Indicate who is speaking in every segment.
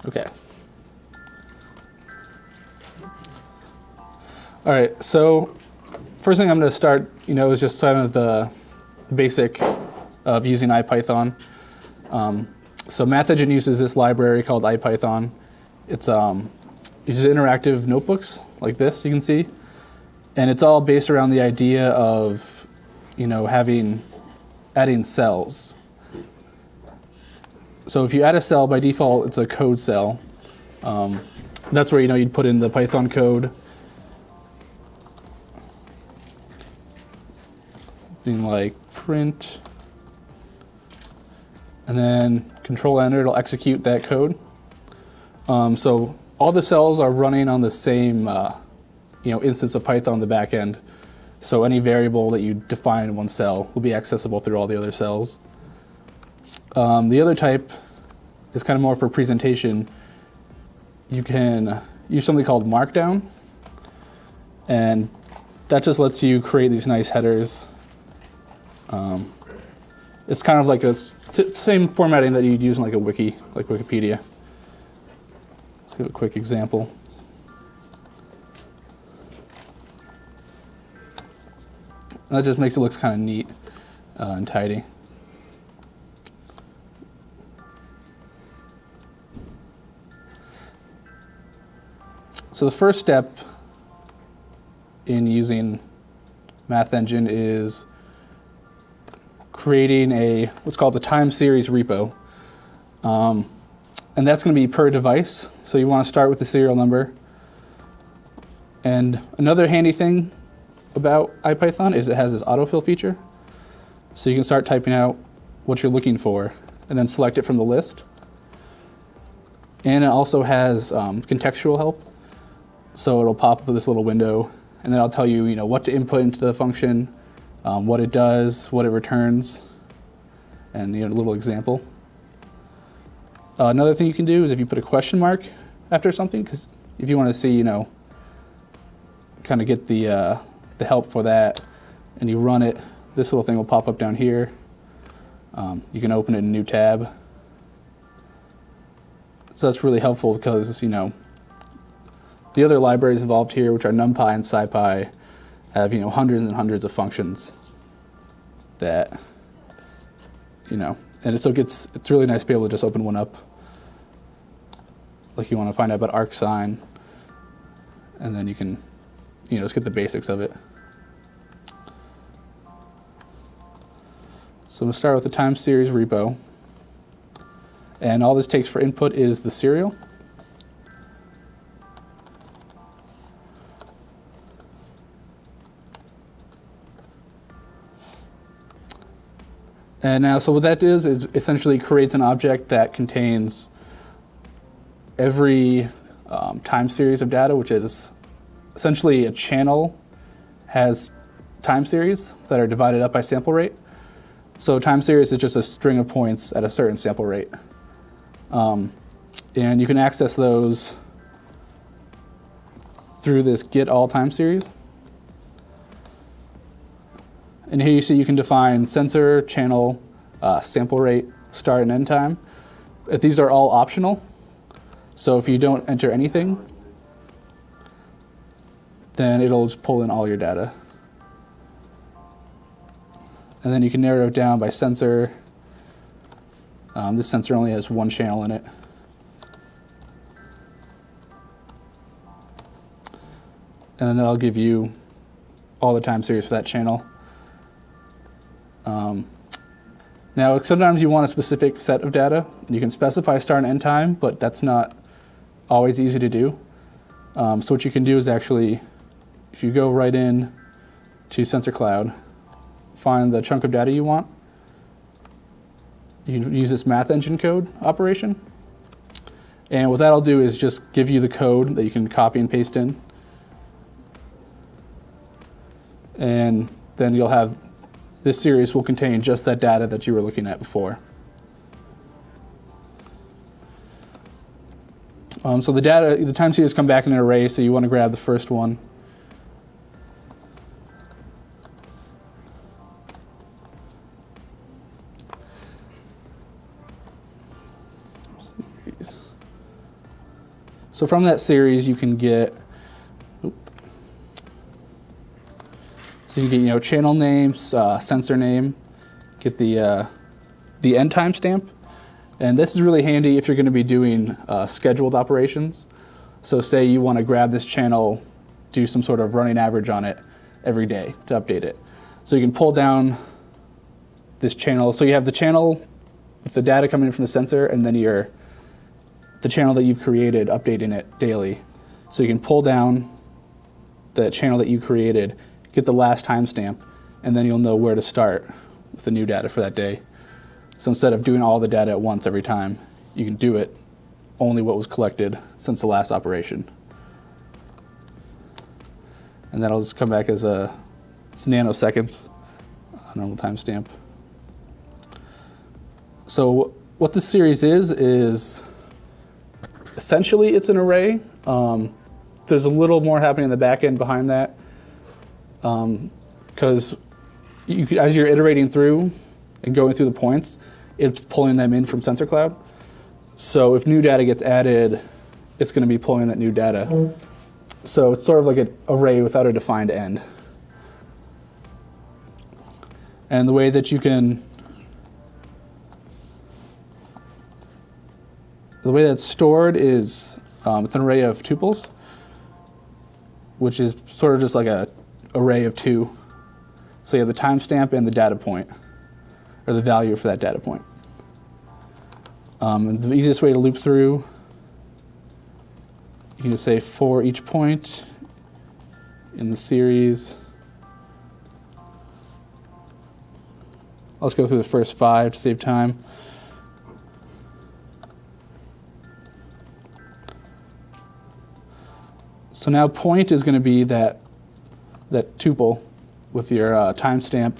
Speaker 1: Okay. All right, so first thing I'm going to start, is just kind of the basics of using IPython. So MathEngine uses this library called IPython. It uses interactive notebooks like this, you can see. And it's all based around the idea of, adding cells. So if you add a cell, by default, it's a code cell. That's where, you'd put in the Python code. Something like print. And then Control Enter, it'll execute that code. So all the cells are running on the same instance of Python on the back end. So any variable that you define in one cell will be accessible through all the other cells. The other type is kind of more for presentation. You can use something called Markdown, and that just lets you create these nice headers. It's kind of like the same formatting that you'd use in like a wiki, like Wikipedia. Let's give a quick example. That just makes it look kind of neat and tidy. So the first step in using MathEngine is creating what's called the time series repo. And that's going to be per device. So you want to start with the serial number. And another handy thing about IPython is it has this autofill feature. So you can start typing out what you're looking for and then select it from the list. And it also has contextual help. So it'll pop up with this little window, and then I'll tell you, what to input into the function, what it does, what it returns, and a little example. Another thing you can do is if you put a question mark after something, because if you want to see, kind of get the help for that, and you run it, this little thing will pop up down here. You can open it in a new tab. So that's really helpful because, the other libraries involved here, which are NumPy and SciPy, have hundreds and hundreds of functions that and so it's really nice to be able to just open one up. Like you want to find out about arcsine, and then you can just get the basics of it. So we'll start with the time series repo, and all this takes for input is the serial. And now, so what that is essentially creates an object that contains every time series of data, which is essentially a channel has time series that are divided up by sample rate. So time series is just a string of points at a certain sample rate. And you can access those through this get all time series. And here you see you can define sensor, channel, sample rate, start and end time. These are all optional. So if you don't enter anything, then it'll just pull in all your data. And then you can narrow it down by sensor. This sensor only has one channel in it. And then that'll give you all the time series for that channel. Now, sometimes you want a specific set of data, and you can specify start and end time, but that's not always easy to do. So what you can do is actually, if you go right in to SensorCloud, find the chunk of data you want, you can use this MathEngine code operation. And what that'll do is just give you the code that you can copy and paste in. And then you'll have this series will contain just that data that you were looking at before. So the time series come back in an array, so you want to grab the first one. So from that series, you can get, so you can get channel names, sensor name, get the end timestamp, and this is really handy if you're going to be doing scheduled operations. So say you want to grab this channel, do some sort of running average on it every day to update it. So you can pull down this channel. So you have the channel with the data coming in from the sensor, and then the channel that you've created updating it daily. So you can pull down the channel that you created, get the last timestamp, and then you'll know where to start with the new data for that day. So instead of doing all the data at once every time, you can do it only what was collected since the last operation. And that'll just come back as it's nanoseconds, a normal timestamp. So what this series is essentially it's an array. There's a little more happening in the back end behind that, because as you're iterating through and going through the points, it's pulling them in from SensorCloud. So if new data gets added, it's going to be pulling that new data. So it's sort of like an array without a defined end. And the way that the way that's stored is it's an array of tuples, which is sort of just like an array of two. So you have the timestamp and the data point, or the value for that data point. And the easiest way to loop through, you can just say for each point in the series. Let's go through the first 5 to save time. So now point is going to be that tuple with your timestamp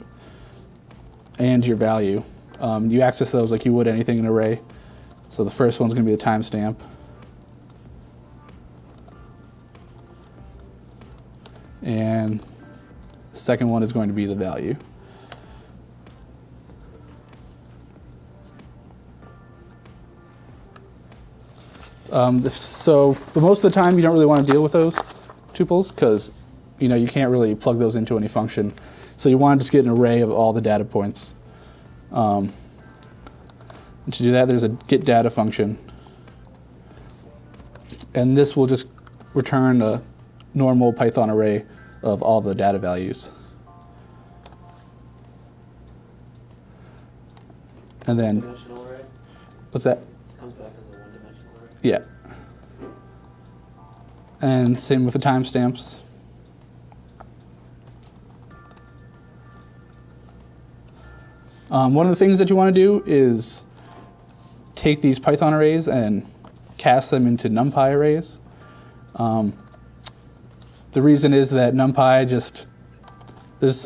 Speaker 1: and your value. You access those like you would anything in an array. So the first one's going to be the timestamp. And the second one is going to be the value. But most of the time you don't really want to deal with those tuples because you can't really plug those into any function. So you want to just get an array of all the data points. And to do that, there's a get data function. And this will just return a normal Python array of all the data values. And then,
Speaker 2: one-dimensional array?
Speaker 1: What's that?
Speaker 2: This comes back as a one-dimensional array?
Speaker 1: Yeah. And same with the timestamps. One of the things that you want to do is take these Python arrays and cast them into NumPy arrays. The reason is that NumPy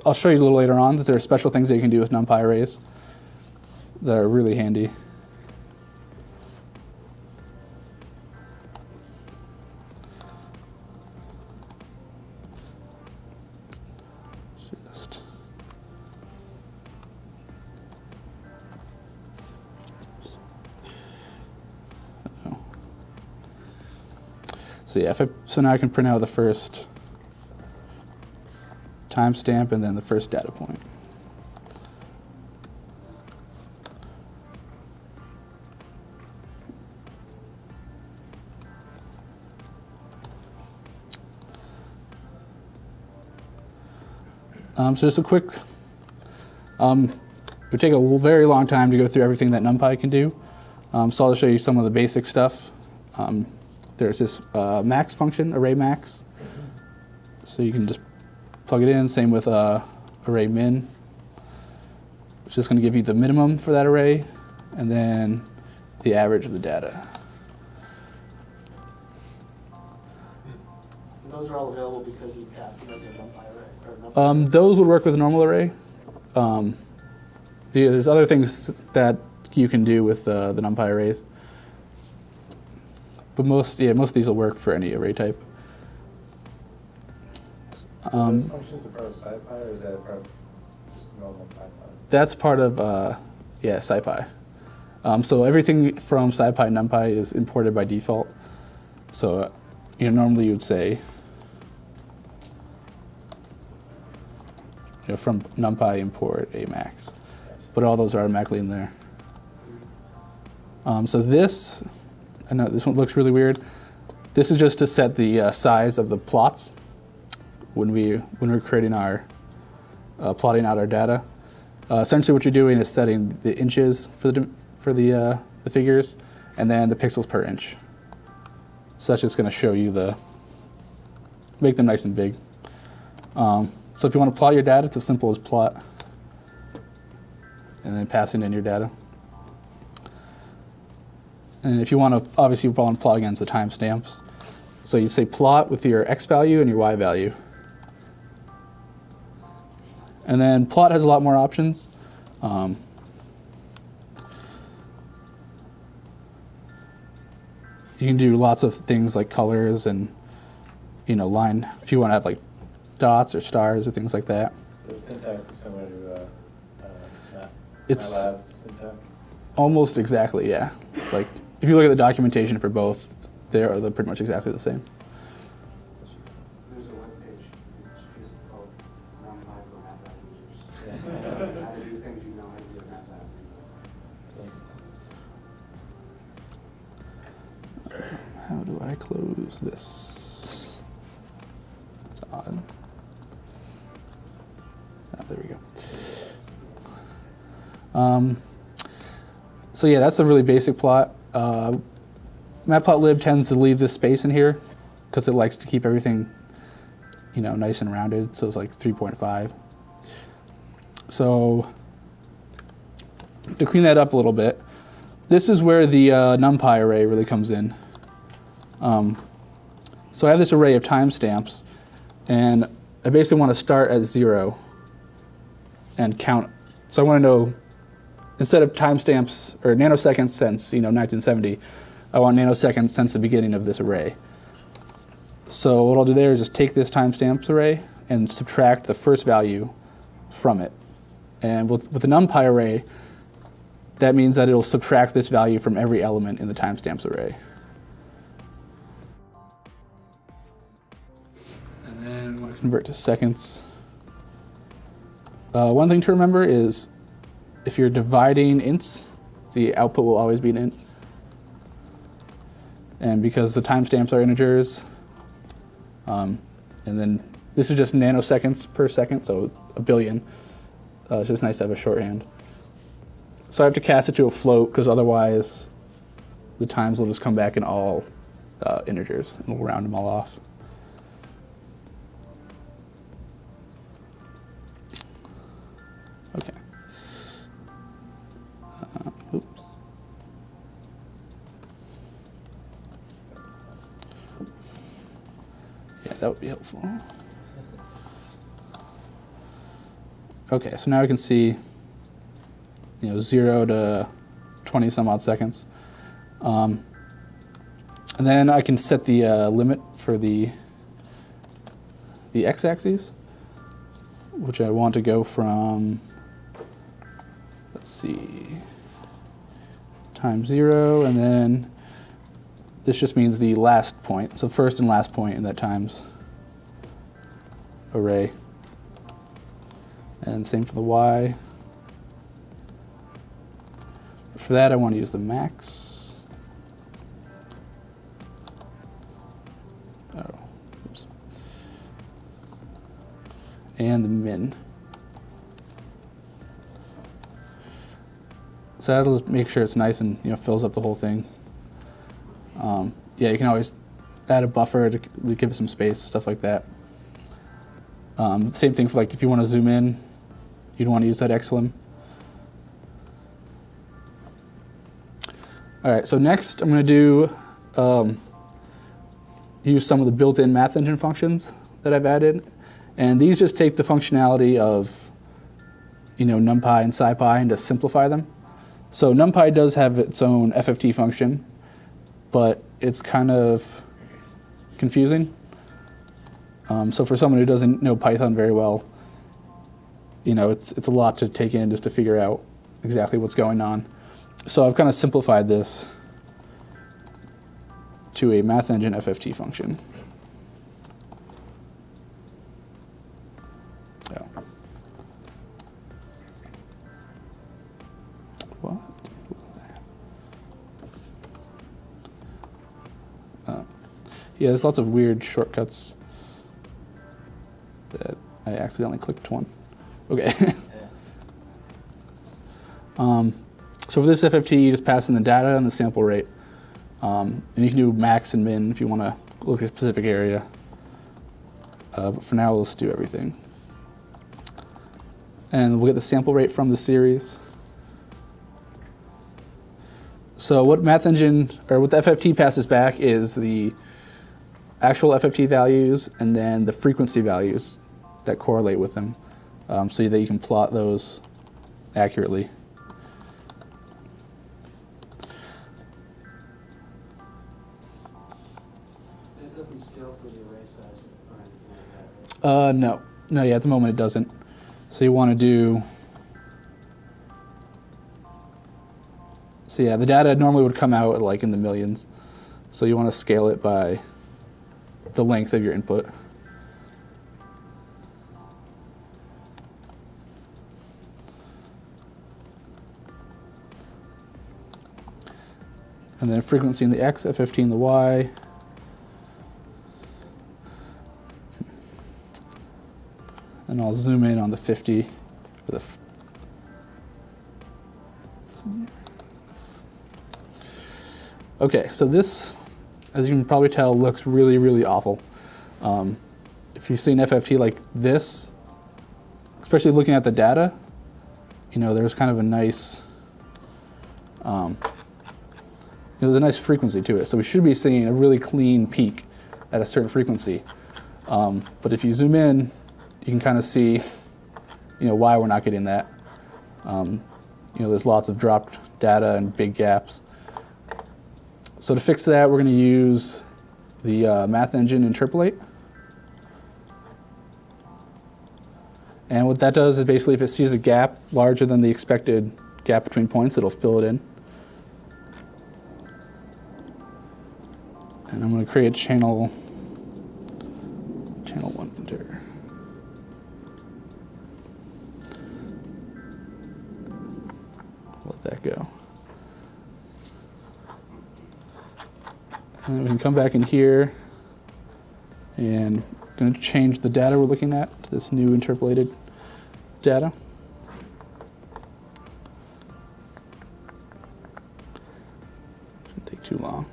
Speaker 1: I'll show you a little later on that there are special things that you can do with NumPy arrays that are really handy. So yeah, so now I can print out the first timestamp and then the first data point. So just a quick, it would take a very long time to go through everything that NumPy can do. So I'll show you some of the basic stuff. There's this max function, array max. So you can just plug it in, same with array min, which is going to give you the minimum for that array, and then the average of the data.
Speaker 2: And those are all available because you passed them as a NumPy array?
Speaker 1: Those would work with a normal array. There's other things that you can do with the NumPy arrays. But most of these will work for any array type.
Speaker 3: Are those functions a part of SciPy, or is that part of just normal Python?
Speaker 1: That's part of SciPy. So everything from SciPy and NumPy is imported by default. So normally you would say from NumPy import a max, but all those are automatically in there. So this, I know this one looks really weird. This is just to set the size of the plots when we're creating our plotting out our data. Essentially, what you're doing is setting the inches for the figures, and then the pixels per inch. So that's just going to show you make them nice and big. So if you want to plot your data, it's as simple as plot, and then passing in your data. And if you want to, obviously you want to plot against the timestamps. So you say plot with your x value and your y value. And then plot has a lot more options. You can do lots of things like colors and line, if you want to have like dots or stars or things like that.
Speaker 3: So the syntax is similar to
Speaker 1: It's
Speaker 3: MATLAB's syntax?
Speaker 1: almost exactly, yeah. Like if you look at the documentation for both, they're pretty much exactly the same.
Speaker 2: There's a webpage, it's just called NumPy for MATLAB users. How to do things you know how to do in MATLAB.
Speaker 1: How do I close this? It's odd. Oh, there we go. So yeah, that's a really basic plot. Matplotlib tends to leave this space in here because it likes to keep everything, nice and rounded. So it's like 3.5. So to clean that up a little bit, this is where the NumPy array really comes in. So I have this array of timestamps, and I basically want to start at 0 and count. So I want to know, instead of timestamps or nanoseconds since 1970, I want nanoseconds since the beginning of this array. So what I'll do there is just take this timestamps array and subtract the first value from it. And with the NumPy array, that means that it'll subtract this value from every element in the timestamps array. And then when I convert to seconds, one thing to remember is if you're dividing ints, the output will always be an int. And because the timestamps are integers, and then this is just nanoseconds per second, so a billion. It's just nice to have a shorthand. So I have to cast it to a float because otherwise the times will just come back in all integers, and we'll round them all off. Okay. Oops. Yeah, that would be helpful. Okay, so now I can see 0 to 20 some odd seconds. And then I can set the limit for the x-axis, which I want to go from, let's see, times 0, and then this just means the last point, so first and last point in that times array. And same for the y. For that, I want to use the max. Oh, oops. And the min. So that'll just make sure it's nice and fills up the whole thing. Yeah, you can always add a buffer to give it some space, stuff like that. Same thing for if you want to zoom in, you'd want to use that xlim. All right, so next I'm going to do use some of the built-in MathEngine functions that I've added, and these just take the functionality of NumPy and SciPy and just simplify them. So NumPy does have its own FFT function, but it's kind of confusing. So for someone who doesn't know Python very well, it's a lot to take in just to figure out exactly what's going on. So I've kind of simplified this to a MathEngine FFT function. Yeah. What? Yeah, there's lots of weird shortcuts that I accidentally clicked one. Okay. So for this FFT, you just pass in the data and the sample rate. And you can do max and min if you want to look at a specific area. But for now, let's do everything. And we'll get the sample rate from the series. So what MathEngine, or what the FFT passes back is the actual FFT values and then the frequency values that correlate with them, so that you can plot those accurately.
Speaker 2: It doesn't scale for the array size or anything like that, right?
Speaker 1: No. No, yeah, at the moment it doesn't. So you want to do, so yeah, the data normally would come out like in the millions. So you want to scale it by the length of your input. And then frequency in the X, FFT in the Y. And I'll zoom in on the 50 for the okay, so this, as you can probably tell, looks really, really awful. If you see an FFT like this, especially looking at the data, you know, there's kind of a nice, there's a nice frequency to it. So we should be seeing a really clean peak at a certain frequency. But if you zoom in, you can kind of see, you know, why we're not getting that. You know, there's lots of dropped data and big gaps. So to fix that, we're going to use the MathEngine interpolate. And what that does is basically if it sees a gap larger than the expected gap between points, it'll fill it in. And I'm going to create channel 1 enter. Let that go. And then we can come back in here and I'm going to change the data we're looking at to this new interpolated data. Shouldn't take too long.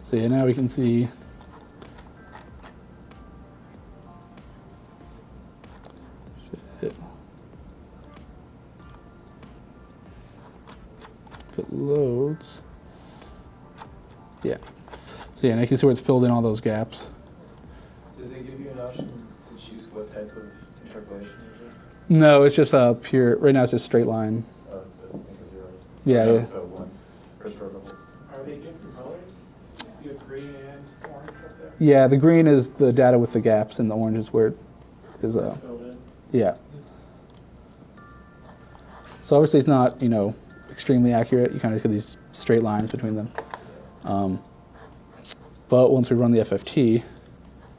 Speaker 1: So yeah, now we can see if it loads. Yeah. So yeah, and I can see where it's filled in all those gaps.
Speaker 3: Does it give you an option to choose what type of interpolation you're doing?
Speaker 1: No, it's just a pure, right now it's just straight line.
Speaker 3: Oh, it's like a zero.
Speaker 1: Yeah, yeah.
Speaker 3: So one reciprocal.
Speaker 4: Are they different colors? You have green and orange up there?
Speaker 1: Yeah, the green is the data with the gaps and the orange is where it is,
Speaker 4: Filled in?
Speaker 1: yeah. So obviously it's not, you know, extremely accurate. You kind of get these straight lines between them. But once we run the FFT,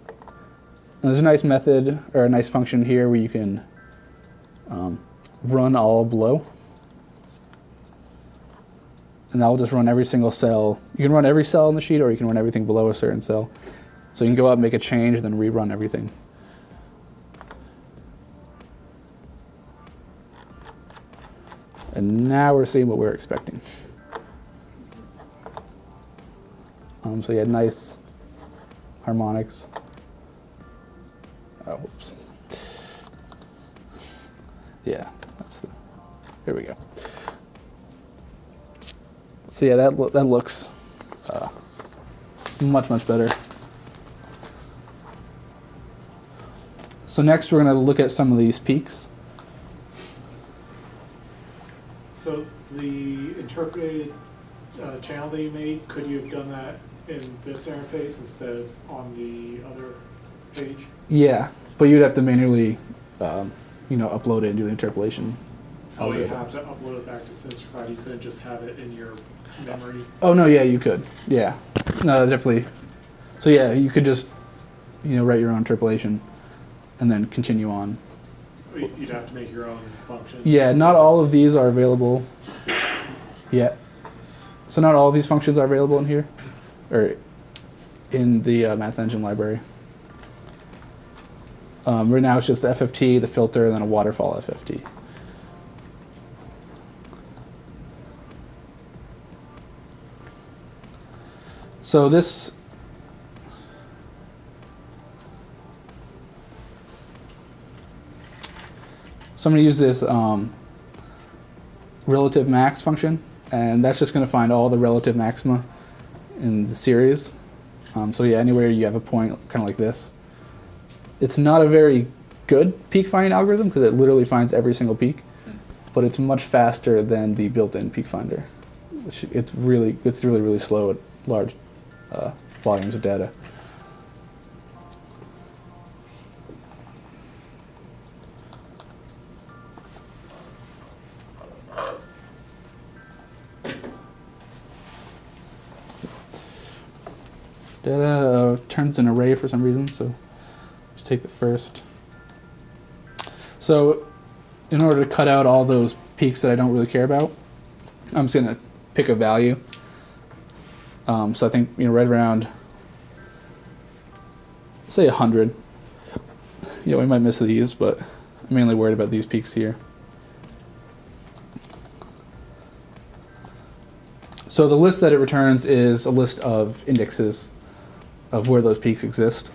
Speaker 1: and there's a nice method or a nice function here where you can run all below. And that will just run every single cell. You can run every cell in the sheet or you can run everything below a certain cell. So you can go up, make a change, and then rerun everything. And now we're seeing what we're expecting. So you had nice harmonics. Oh, whoops. Yeah, that's the, there we go. So yeah, that looks much, much better. So next we're going to look at some of these peaks.
Speaker 4: So the interpreted channel that you made, could you have done that in this interface instead of on the other page?
Speaker 1: Yeah, but you'd have to manually, you know, upload it and do the interpolation
Speaker 4: Oh, you
Speaker 1: algorithm.
Speaker 4: have to upload it back to SensorCloud. You couldn't just have it in your memory.
Speaker 1: Oh no, yeah, you could. Yeah, no, definitely. So yeah, you could just, write your own interpolation, and then continue on.
Speaker 4: You'd have to make your own function.
Speaker 1: Yeah, not all of these are available yet. So not all of these functions are available in here, or in the MathEngine library. Right now it's just the FFT, the filter, and then a waterfall FFT. So this So I'm going to use this relative max function, and that's just going to find all the relative maxima in the series. So yeah, anywhere you have a point kind of like this. It's not a very good peak finding algorithm because it literally finds every single peak, but it's much faster than the built-in peak finder. It's really slow at large volumes of data. Data turns an array for some reason, so just take the first. So in order to cut out all those peaks that I don't really care about, I'm just going to pick a value. So I think right around, say 100. We might miss these, but I'm mainly worried about these peaks here. So the list that it returns is a list of indexes of where those peaks exist.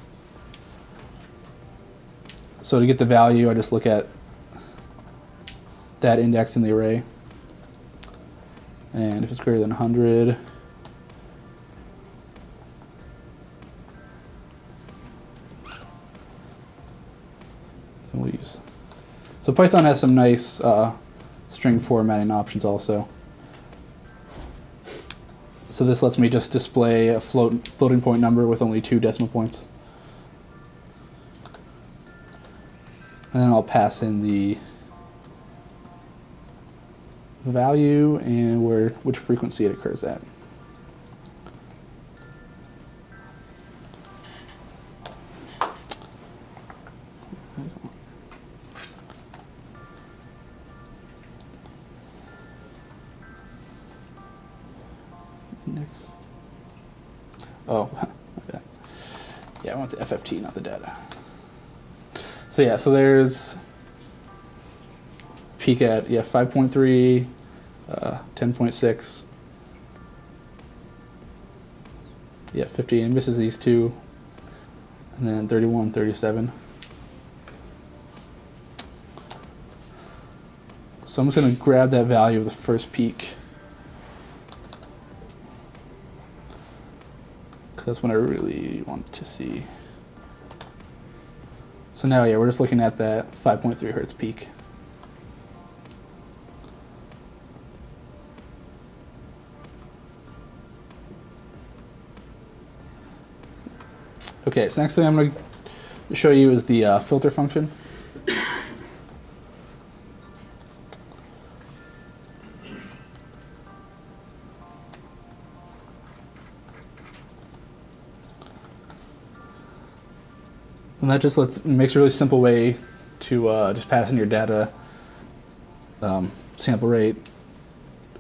Speaker 1: So to get the value, I just look at that index in the array. And if it's greater than 100, then we'll use. So Python has some nice string formatting options also. So this lets me just display a floating point number with only 2 decimal points. And then I'll pass in the value and which frequency it occurs at. Index. Oh, okay. Yeah, I want the FFT, not the data. So yeah, so there's peak at 5.3, 10.6, 50, and misses these two, and then 31, 37. So I'm just going to grab that value of the first peak, because that's what I really want to see. So now, we're just looking at that 5.3 hertz peak. Okay, so next thing I'm going to show you is the filter function. And that just makes a really simple way to just pass in your data, sample rate,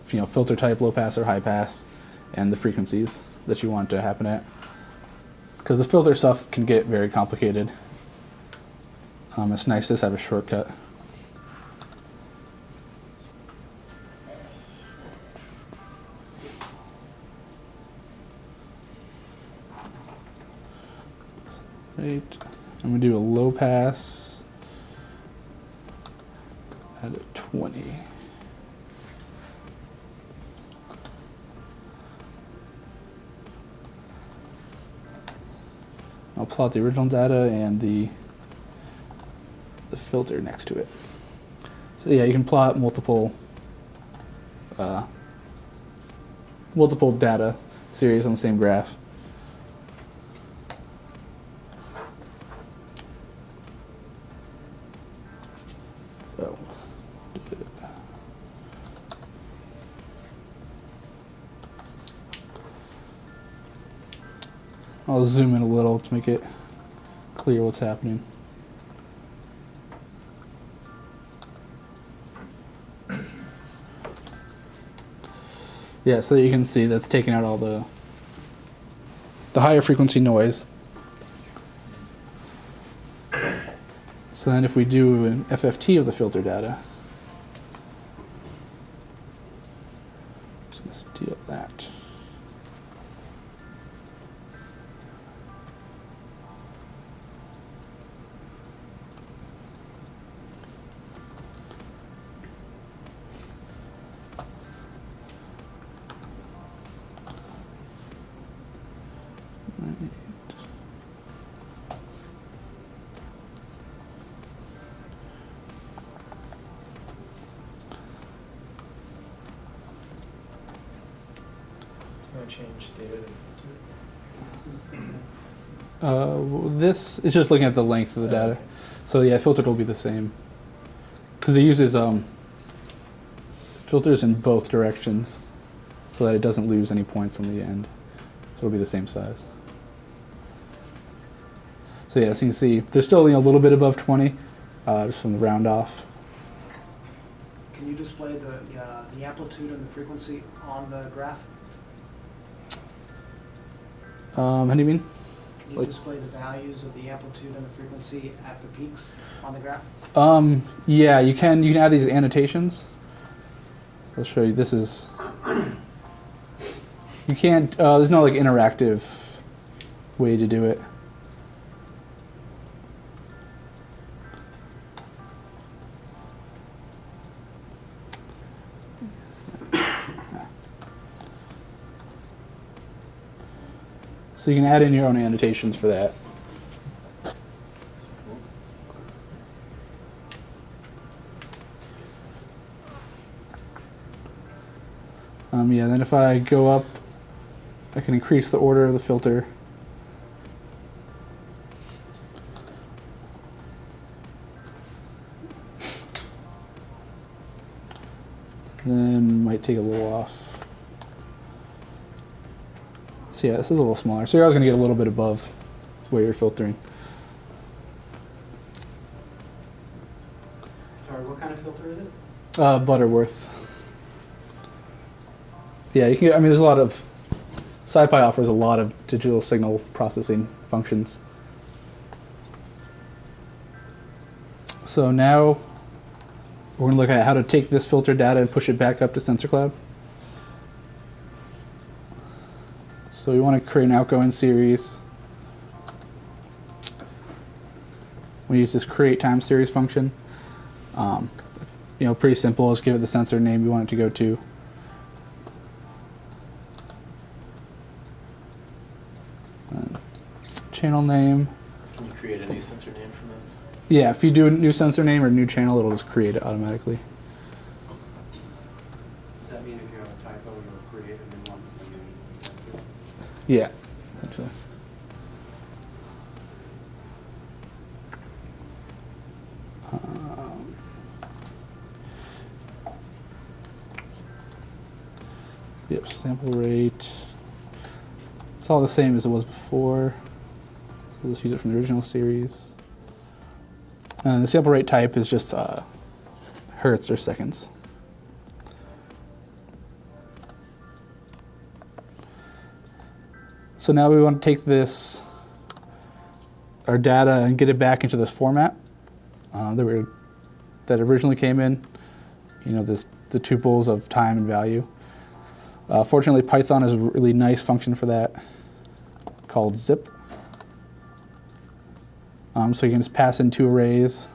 Speaker 1: filter type, low pass or high pass, and the frequencies that you want to happen at. Because the filter stuff can get very complicated. It's nice to just have a shortcut. Right. I'm going to do a low pass at a 20. I'll plot the original data and the filter next to it. So yeah, you can plot multiple data series on the same graph. So I'll zoom in a little to make it clear what's happening. Yeah, so that you can see that's taking out all the higher frequency noise. So then if we do an FFT of the filter data, just going to steal that.
Speaker 3: Change data
Speaker 1: This is just looking at the length of the data.
Speaker 3: Okay.
Speaker 1: So yeah, filtered will be the same. Because it uses filters in both directions so that it doesn't lose any points on the end. So it'll be the same size. So yeah, so you can see they're still a little bit above 20, just from the round off.
Speaker 5: Can you display the amplitude and the frequency on the graph?
Speaker 1: How do you mean?
Speaker 5: Can you
Speaker 1: Like-
Speaker 5: display the values of the amplitude and the frequency at the peaks on the graph?
Speaker 1: Yeah, you can add these annotations. I'll show you. This is, you can't, there's no like interactive way to do it. So you can add in your own annotations for that. Yeah, then if I go up, I can increase the order of the filter. Then might take a little off. So yeah, this is a little smaller. So you're always going to get a little bit above where you're filtering.
Speaker 2: Sorry, what kind of filter is it?
Speaker 1: Butterworth. Yeah, you can. I mean, there's a lot of. SciPy offers a lot of digital signal processing functions. So now we're going to look at how to take this filter data and push it back up to SensorCloud. So we want to create an outgoing series. We use this create time series function. Pretty simple. Just give it the sensor name you want it to go to. Channel name.
Speaker 6: Can you create a new sensor name from this?
Speaker 1: Yeah, if you do a new sensor name or new channel, it'll just create it automatically.
Speaker 2: Does that mean if you have a typo, you'll create a new one and then you have to?
Speaker 1: Yeah, essentially. Yep, sample rate. It's all the same as it was before. We'll just use it from the original series. And the sample rate type is just hertz or seconds. So now we want to take this, our data, and get it back into this format that originally came in. The tuples of time and value. Fortunately, Python has a really nice function for that called zip. So you can just pass in two arrays.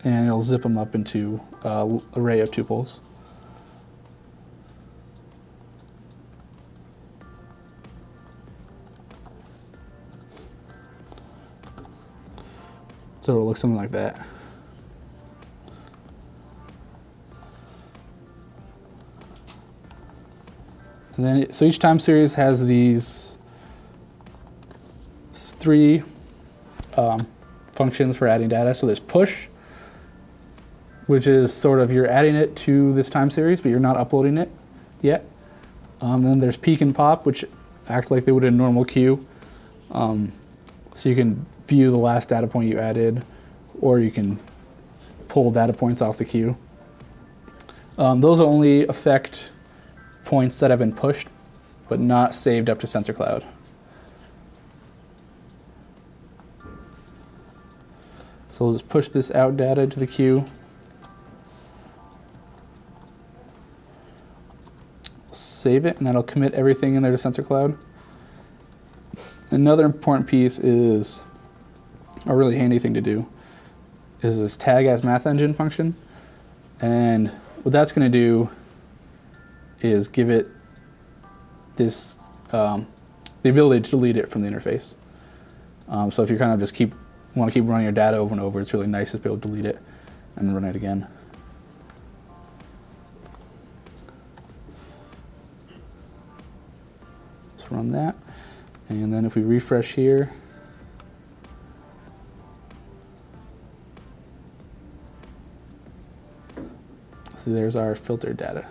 Speaker 1: And it'll zip them up into an array of tuples. So it'll look something like that. And then, so each time series has these three functions for adding data. So there's push, which is sort of you're adding it to this time series, but you're not uploading it yet. Then there's peek and pop, which act like they would in a normal queue. So you can view the last data point you added, or you can pull data points off the queue. Those only affect points that have been pushed, but not saved up to SensorCloud. So we'll just push this out data to the queue. Save it, and that'll commit everything in there to SensorCloud. Another important piece is, a really handy thing to do, is this tag as MathEngine function. And what that's going to do is give it this the ability to delete it from the interface. So if you're kind of just want to keep running your data over and over, it's really nice to be able to delete it and run it again. Let's run that. And then if we refresh here, see there's our filtered data.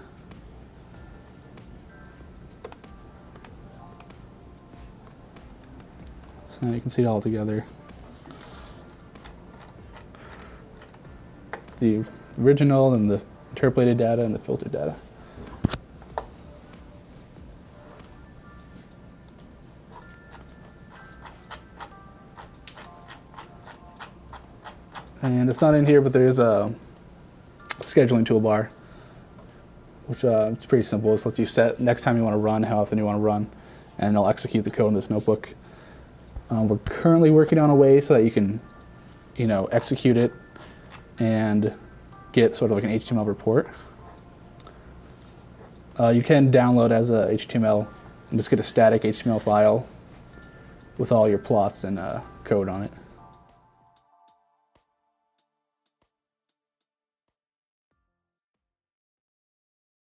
Speaker 1: So now you can see it all together. The original and the interpolated data and the filtered data. And it's not in here, but there is a scheduling toolbar, which it's pretty simple. It lets you set next time you want to run, how often you want to run, and it'll execute the code in this notebook. We're currently working on a way so that you can, execute it and get sort of like an HTML report. You can download as a HTML and just get a static HTML file with all your plots and code on it.